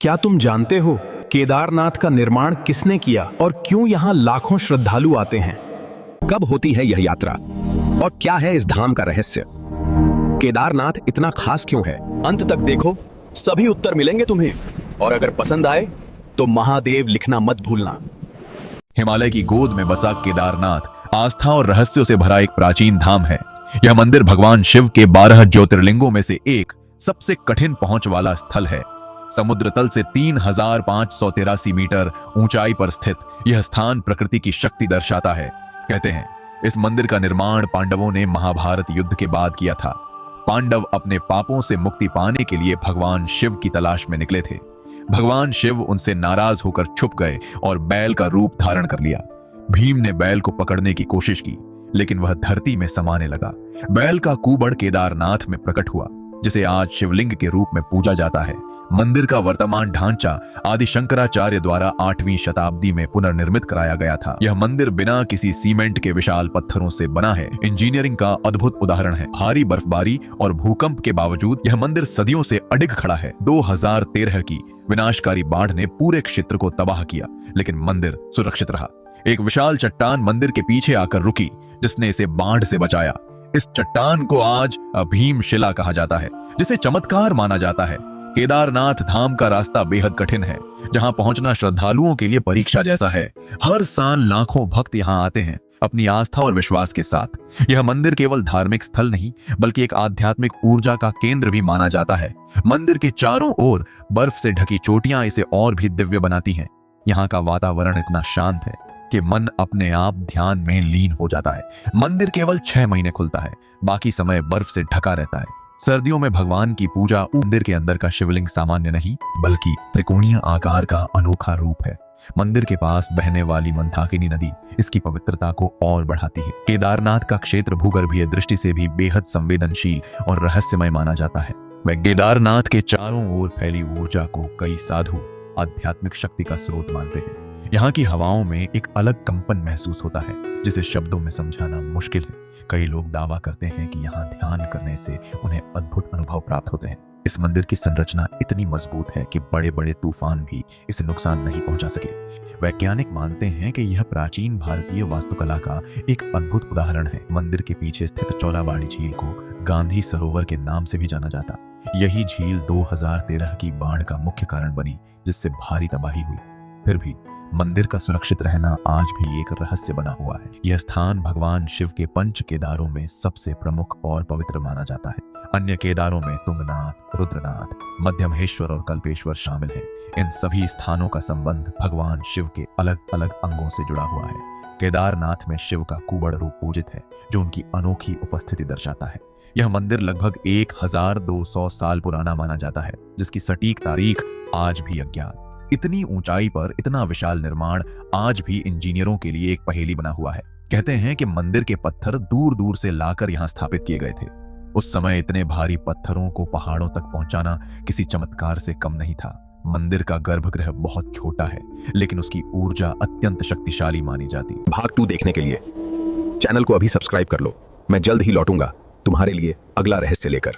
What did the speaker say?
क्या तुम जानते हो केदारनाथ का निर्माण किसने किया और क्यों यहाँ लाखों श्रद्धालु आते हैं? कब होती है यह यात्रा और क्या है इस धाम का रहस्य? केदारनाथ इतना खास क्यों है? अंत तक देखो, सभी उत्तर मिलेंगे तुम्हें। और अगर पसंद आए तो महादेव लिखना मत भूलना। हिमालय की गोद में बसा केदारनाथ आस्था और रहस्यों से भरा एक प्राचीन धाम है। यह मंदिर भगवान शिव के 12 ज्योतिर्लिंगों में से एक सबसे कठिन पहुंच वाला स्थल है। समुद्र तल से 3583 मीटर ऊंचाई पर स्थित यह स्थान प्रकृति की शक्ति दर्शाता है। कहते हैं इस मंदिर का निर्माण पांडवों ने महाभारत युद्ध के बाद किया था। पांडव अपने पापों से मुक्ति पाने के लिए भगवान शिव की तलाश में निकले थे। भगवान शिव उनसे नाराज होकर छुप गए और बैल का रूप धारण कर लिया। भीम ने बैल को पकड़ने की कोशिश की, लेकिन वह धरती में समाने लगा। बैल का कुबड़ केदारनाथ में प्रकट हुआ, जिसे आज शिवलिंग के रूप में पूजा जाता है। मंदिर का वर्तमान ढांचा आदि शंकराचार्य द्वारा 8वीं शताब्दी में पुनर्निर्मित कराया गया था। यह मंदिर बिना किसी सीमेंट के विशाल पत्थरों से बना है। इंजीनियरिंग का अद्भुत उदाहरण है। भारी बर्फबारी और भूकंप के बावजूद यह मंदिर सदियों से अडिग खड़ा है। 2013 की विनाशकारी बाढ़ ने पूरे क्षेत्र को तबाह किया, लेकिन मंदिर सुरक्षित रहा। एक विशाल चट्टान मंदिर के पीछे आकर रुकी, जिसने इसे बाढ़ से बचाया। इस चट्टान को आज भीमशिला कहा जाता है, जिसे चमत्कार माना जाता है। केदारनाथ धाम का रास्ता बेहद कठिन है, जहां पहुंचना श्रद्धालुओं के लिए परीक्षा जैसा है। हर साल लाखों भक्त यहां आते हैं अपनी आस्था और विश्वास के साथ। यह मंदिर केवल धार्मिक स्थल नहीं, बल्कि एक आध्यात्मिक ऊर्जा का केंद्र भी माना जाता है। मंदिर के चारों ओर बर्फ से ढकी चोटियां इसे और भी दिव्य बनाती हैं। यहाँ का वातावरण इतना शांत है कि मन अपने आप ध्यान में लीन हो जाता है। मंदिर केवल 6 महीने खुलता है, बाकी समय बर्फ से ढका रहता है। सर्दियों में भगवान की पूजा। मंदिर के अंदर का शिवलिंग सामान्य नहीं, बल्कि त्रिकोणीय आकार का अनोखा रूप है। मंदिर के पास बहने वाली मंदाकिनी नदी इसकी पवित्रता को और बढ़ाती है। केदारनाथ का क्षेत्र भूगर्भीय दृष्टि से भी बेहद संवेदनशील और रहस्यमय माना जाता है। वह केदारनाथ के चारों ओर फैली ऊर्जा को कई साधु आध्यात्मिक शक्ति का स्रोत मानते हैं। यहाँ की हवाओं में एक अलग कंपन महसूस होता है, जिसे शब्दों में समझाना मुश्किल है। कई लोग दावा करते हैं कि यहाँ ध्यान करने से उन्हें अद्भुत अनुभव प्राप्त होते हैं। इस मंदिर की संरचना इतनी मजबूत है कि बड़े बड़े तूफान भी इसे नुकसान नहीं पहुंचा सके। वैज्ञानिक मानते हैं कि यह प्राचीन भारतीय वास्तुकला का एक अद्भुत उदाहरण है। मंदिर के पीछे स्थित चौलाबाड़ी झील को गांधी सरोवर के नाम से भी जाना जाता। यही झील 2013 की बाढ़ का मुख्य कारण बनी, जिससे भारी तबाही हुई। फिर भी मंदिर का सुरक्षित रहना आज भी एक रहस्य बना हुआ है। यह स्थान भगवान शिव के 5 केदारों में सबसे प्रमुख और पवित्र माना जाता है। अन्य केदारों में तुंगनाथ, रुद्रनाथ, मध्यमहेश्वर और कल्पेश्वर शामिल हैं। इन सभी स्थानों का संबंध भगवान शिव के अलग अलग अंगों से जुड़ा हुआ है। केदारनाथ में शिव का कुबड़ रूप पूजित है, जो उनकी अनोखी उपस्थिति दर्शाता है। यह मंदिर लगभग 1200 साल पुराना माना जाता है, जिसकी सटीक तारीख आज भी अज्ञात। इतनी ऊंचाई पर इतना विशाल निर्माण आज भी इंजीनियरों के लिए एक पहेली बना हुआ है। कहते हैं कि मंदिर के पत्थर दूर दूर से लाकर यहाँ स्थापित किए गए थे। उस समय इतने भारी पत्थरों को पहाड़ों तक पहुंचाना किसी चमत्कार से कम नहीं था। मंदिर का गर्भगृह बहुत छोटा है, लेकिन उसकी ऊर्जा अत्यंत शक्तिशाली मानी जाती। भाग 2 देखने के लिए चैनल को अभी सब्सक्राइब कर लो। मैं जल्द ही लौटूंगा तुम्हारे लिए अगला रहस्य लेकर।